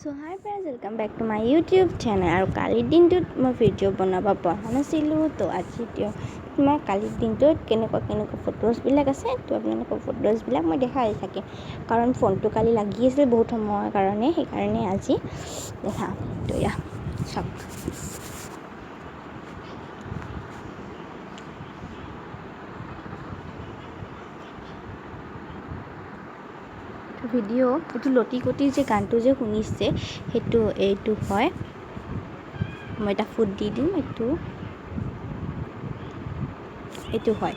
So hi friends, welcome back to my YouTube channel. আৰু কালিৰ দিনটোত মই ভিডিঅ' বনাব পৰা নাছিলোঁ তো আজি মই কালিৰ দিনটোত কেনেকুৱা ফটোজবিলাক আছে তো আপোনালোকৰ ফটোজবিলাক মই দেখাই থাকিম কাৰণ ফোনটো কালি লাগি আছিল বহুত সময়ৰ কাৰণে সেইকাৰণে আজি দেখাম তো চাওক ভিডিঅ' এইটো লটি কটি যে গানটো যে শুনিছে এইটো হয় মই এটা ফুট দি দিম এইটো হয়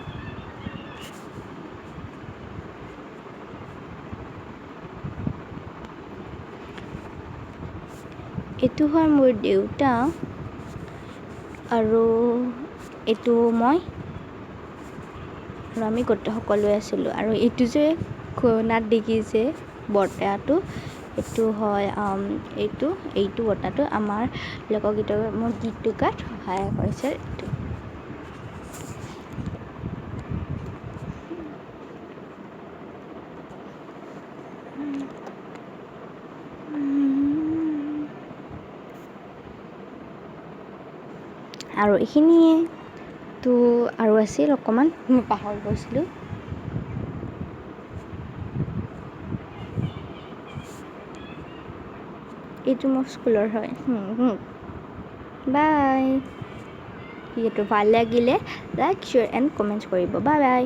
এইটো হয় মোৰ দেউতা আৰু এইটো মই আৰু আমি গোটেই সকলোৱে আছিলোঁ আৰু এইটো যে কোণাত দেখিছে বৰ্তাটো এইটো হয় এইটো বৰ্তাটো আমাৰ লোকগীতৰ মোৰ গীতটো গাত সহায় কৰিছে আৰু এইখিনিয়ে তো আৰু আছিল অকণমান মই পাহৰি গৈছিলোঁ এইটো মোৰ স্কুলৰ হয় বাই ভিডিঅ'টো ভাল লাগিলে লাইক শ্বেয়াৰ এণ্ড কমেণ্ট কৰিব বাই বাই